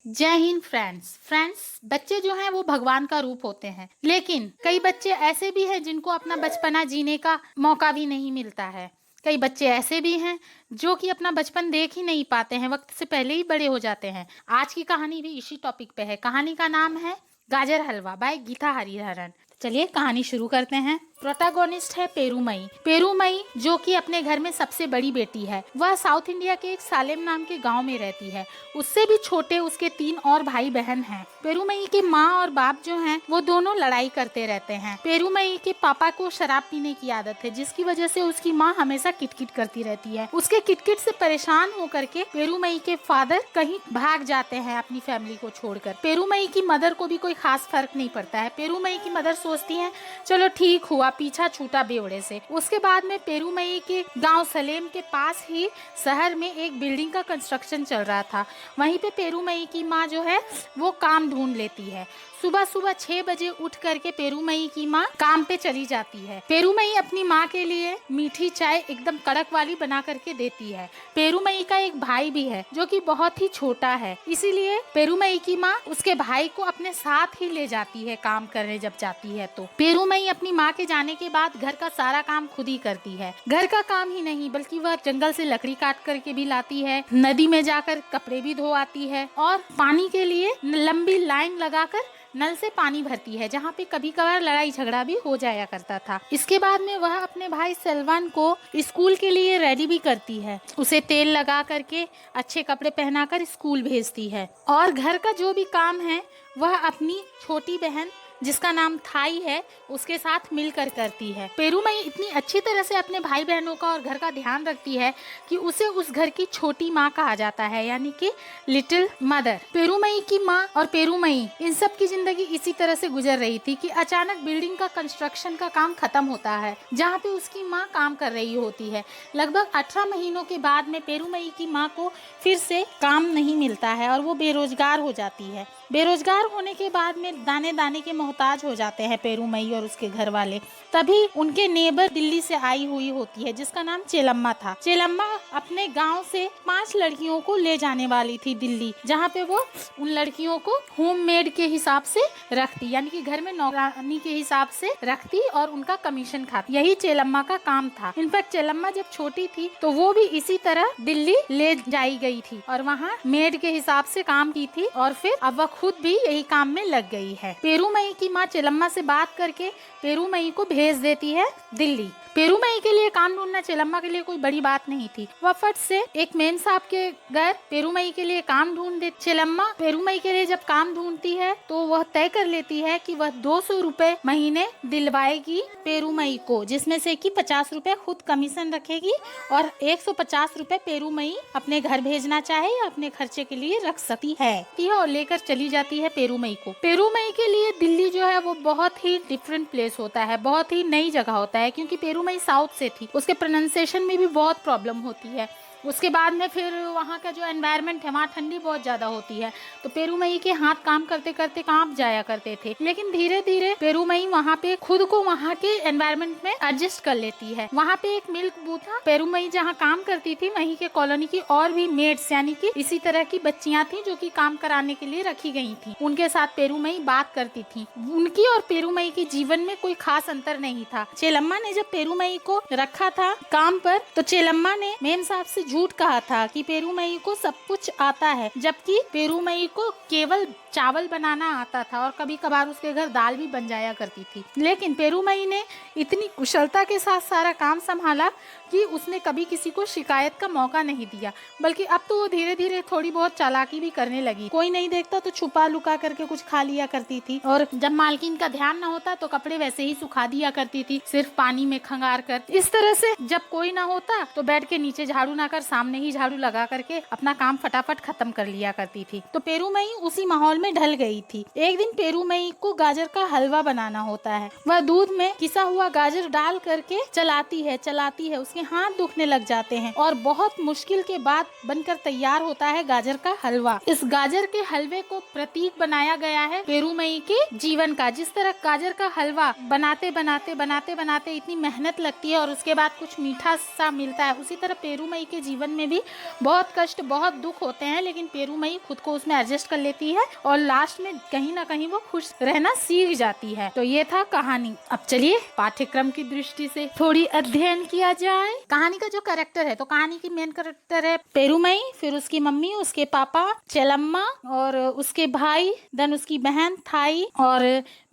जय हिंद फ्रेंड्स। बच्चे जो हैं वो भगवान का रूप होते हैं, लेकिन कई बच्चे ऐसे भी हैं जिनको अपना बचपना जीने का मौका भी नहीं मिलता है। कई बच्चे ऐसे भी हैं जो कि अपना बचपन देख ही नहीं पाते हैं, वक्त से पहले ही बड़े हो जाते हैं। आज की कहानी भी इसी टॉपिक पे है। कहानी का नाम है गाजर हलवा बाय गीता हरिहरन। चलिए कहानी शुरू करते हैं। प्रोटैगोनिस्ट है पेरूमई। पेरूमई जो कि अपने घर में सबसे बड़ी बेटी है। वह साउथ इंडिया के एक सालेम नाम के गांव में रहती है। उससे भी छोटे उसके 3 और भाई बहन हैं। पेरूमई के माँ और बाप जो हैं वो दोनों लड़ाई करते रहते हैं। पेरूमई के पापा को शराब पीने की आदत है, जिसकी वजह से उसकी माँ हमेशा किटकिट करती रहती है। उसके किटकिट से परेशान होकर के पेरूमई के फादर कहीं भाग जाते हैं अपनी फैमिली को छोड़कर। पेरूमई की मदर को भी कोई खास फर्क नहीं पड़ता है। पेरूमई की मदर सोचती है चलो ठीक हुआ, पीछा छूटा बेवड़े से। उसके बाद में पेरूमई के गांव सलेम के पास ही शहर में एक बिल्डिंग का कंस्ट्रक्शन चल रहा था। वहीं पे पेरूमई की माँ जो है वो काम ढूंढ लेती है। सुबह सुबह 6 बजे उठ करके पेरूमई की माँ काम पे चली जाती है। पेरूमई अपनी माँ के लिए मीठी चाय एकदम कड़क वाली बना करके देती है। पेरूमई का एक भाई भी है जो कि बहुत ही छोटा है, इसीलिए पेरूमई की माँ उसके भाई को अपने साथ ही ले जाती है काम करने जब जाती है। तो पेरूमई अपनी माँ के जाने के बाद घर का सारा काम खुद ही करती है। घर का काम ही नहीं बल्कि वह जंगल से लकड़ी काट करके भी लाती है, नदी में जाकर कपड़े भी धो आती है और पानी के लिए लंबी लाइन लगाकर नल से पानी भरती है, जहाँ पे कभी कभार लड़ाई झगड़ा भी हो जाया करता था। इसके बाद में वह अपने भाई सेल्वन को स्कूल के लिए रेडी भी करती है। उसे तेल लगा करके अच्छे कपड़े पहनाकर स्कूल भेजती है और घर का जो भी काम है वह अपनी छोटी बहन जिसका नाम थाई है उसके साथ मिलकर करती है। पेरूमई इतनी अच्छी तरह से अपने भाई बहनों का और घर का ध्यान रखती है कि उसे उस घर की छोटी माँ कहा जाता है, यानी कि लिटिल मदर। पेरूमई की माँ और पेरूमई इन सब की जिंदगी इसी तरह से गुजर रही थी कि अचानक बिल्डिंग का कंस्ट्रक्शन का काम खत्म होता है, जहाँ पे उसकी माँ काम कर रही होती है। लगभग 18 महीनों के बाद में पेरूमई की माँ को फिर से काम नहीं मिलता है और वो बेरोजगार हो जाती है। बेरोजगार होने के बाद में दाने दाने के मोहताज हो जाते हैं पेरूमई और उसके घर वाले। तभी उनके नेबर दिल्ली से आई हुई होती है जिसका नाम चेलम्मा था। चेलम्मा अपने गांव से 5 लड़कियों को ले जाने वाली थी दिल्ली, जहां पे वो उन लड़कियों को होममेड के हिसाब से रखती, यानी कि घर में नौकरानी के हिसाब से रखती और उनका कमीशन खाती। यही चेलम्मा का काम था। इनफैक्ट चेलम्मा जब छोटी थी तो वो भी इसी तरह दिल्ली ले जाई गई थी और वहाँ मेड के हिसाब से काम की थी और फिर अब वह खुद भी यही काम में लग गई है। पेरूमई की माँ चेलम्मा से बात करके पेरूमई को भेज देती है दिल्ली। पेरूमई के लिए काम ढूंढना चेलम्मा के लिए कोई बड़ी बात नहीं थी। वह फट से एक मेम साहब के घर पेरूमई के लिए काम ढूंढ दे। चेलम्मा पेरूमई के लिए जब काम ढूंढती है तो वह तय कर लेती है कि वह 200 रुपए महीने दिलवाएगी पेरूमई को, जिसमें से कि 50 रुपए खुद कमीशन रखेगी और 150 रुपए पेरूमई अपने घर भेजना चाहे या अपने खर्चे के लिए रख सकती है और लेकर चली जाती है पेरूमई को। पेरूमई के लिए दिल्ली जो है वो बहुत ही डिफरेंट प्लेस होता है, बहुत ही नई जगह होता है, क्योंकि पेरूमई साउथ से थी। उसके प्रोनाउंसिएशन में भी बहुत प्रॉब्लम होती है। उसके बाद में फिर वहाँ का जो एनवायरनमेंट है वहाँ ठंडी बहुत ज़्यादा होती है, तो पेरूमई के हाथ काम करते करते कांप जाया करते थे। लेकिन धीरे धीरे पेरूमई वहाँ पे खुद को वहाँ के एनवायरनमेंट में एडजस्ट कर लेती है। वहाँ पे एक मिल्क बूथ था। पेरूमई जहाँ काम करती थी वहीं के कॉलोनी की और भी मेड्स यानी कि इसी तरह की बच्चियाँ थी जो कि काम कराने के लिए रखी गई थी। उनके साथ पेरूमई बात करती थी। उनकी और पेरूमई के जीवन में कोई खास अंतर नहीं था। चेलम्मा ने जब पेरूमई को रखा था काम पर तो चेलम्मा ने मेम साहब से झूठ कहा था कि पेरूमई को सब कुछ आता है, जबकि पेरूमई को केवल चावल बनाना आता था और कभी कभार उसके घर दाल भी बन जाया करती थी। लेकिन पेरूमई ने इतनी कुशलता के साथ सारा काम संभाला कि उसने कभी किसी को शिकायत का मौका नहीं दिया, बल्कि अब तो वो धीरे धीरे थोड़ी बहुत चालाकी भी करने लगी। कोई नहीं देखता तो छुपा लुका करके कुछ खा लिया करती थी और जब मालकिन का ध्यान न होता तो कपड़े वैसे ही सुखा दिया करती थी, सिर्फ पानी में खंगार कर। इस तरह से जब कोई ना होता तो बेड के नीचे झाड़ू ना कर सामने ही झाड़ू लगा करके अपना काम फटाफट खत्म कर लिया करती थी। तो पेरूमई उसी माहौल में ढल गई थी। एक दिन पेरूमई को गाजर का हलवा बनाना होता है। वह दूध में किसा हुआ गाजर डाल करके चलाती है। उसके हाथ दुखने लग जाते हैं और बहुत मुश्किल के बाद बनकर तैयार होता है गाजर का हलवा। इस गाजर के हलवे को प्रतीक बनाया गया है पेरूमई के जीवन का। जिस तरह गाजर का हलवा बनाते बनाते इतनी मेहनत लगती है और उसके बाद कुछ मीठा सा मिलता है, उसी तरह पेरूमई के जीवन में भी बहुत कष्ट, बहुत दुख होते हैं, लेकिन पेरूमई खुद को उसमें एडजस्ट कर लेती है और लास्ट में कहीं ना कहीं वो खुश रहना सीख जाती है। तो ये था कहानी। अब चलिए पाठ्यक्रम की दृष्टि से थोड़ी अध्ययन किया जाए। कहानी का जो कैरेक्टर है, तो कहानी की मेन कैरेक्टर है पेरूमई, फिर उसकी मम्मी, उसके पापा चेलम्मा और उसके भाई, देन उसकी बहन थाई और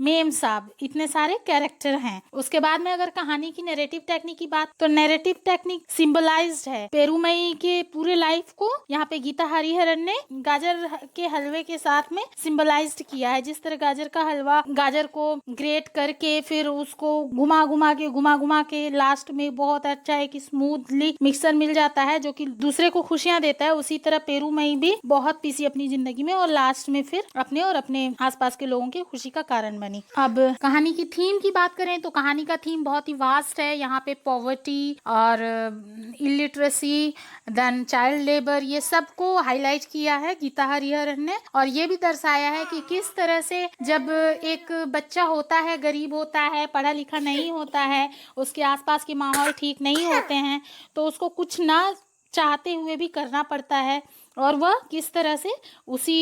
मेम साहब। इतने सारे कैरेक्टर हैं। उसके बाद में अगर कहानी की नैरेटिव टेक्निक की बात, तो नैरेटिव टेक्निक सिंबलाइज्ड है पेरूमई के पूरे लाइफ को। यहाँ पे गीता हरिहरन ने गाजर के हलवे के साथ में सिंबलाइज्ड किया है। जिस तरह गाजर का हलवा, गाजर को ग्रेट करके फिर उसको घुमा घुमा के लास्ट में बहुत अच्छा एक स्मूथली मिक्सर मिल जाता है जो कि दूसरे को खुशियां देता है, उसी तरह पेरूमई भी बहुत पीसी अपनी जिंदगी में और लास्ट में फिर अपने और अपने आसपास के लोगों की खुशी का कारण बनी। अब कहानी की थीम की बात करें तो कहानी का थीम बहुत ही वास्ट है। यहाँ पे पॉवर्टी और इलिटरेसी, देन चाइल्ड लेबर, ये सब को हाईलाइट किया है गीता हरिहरन ने। और ये भी दर्शाया है कि किस तरह से जब एक बच्चा होता है, गरीब होता है, पढ़ा लिखा नहीं होता है, उसके आसपास के माहौल ठीक नहीं होते हैं, तो उसको कुछ ना चाहते हुए भी करना पड़ता है और वह किस तरह से उसी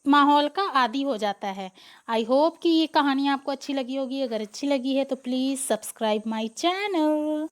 माहौल का आदी हो जाता है। आई होप कि ये कहानी आपको अच्छी लगी होगी। अगर अच्छी लगी है तो प्लीज़ सब्सक्राइब माय चैनल।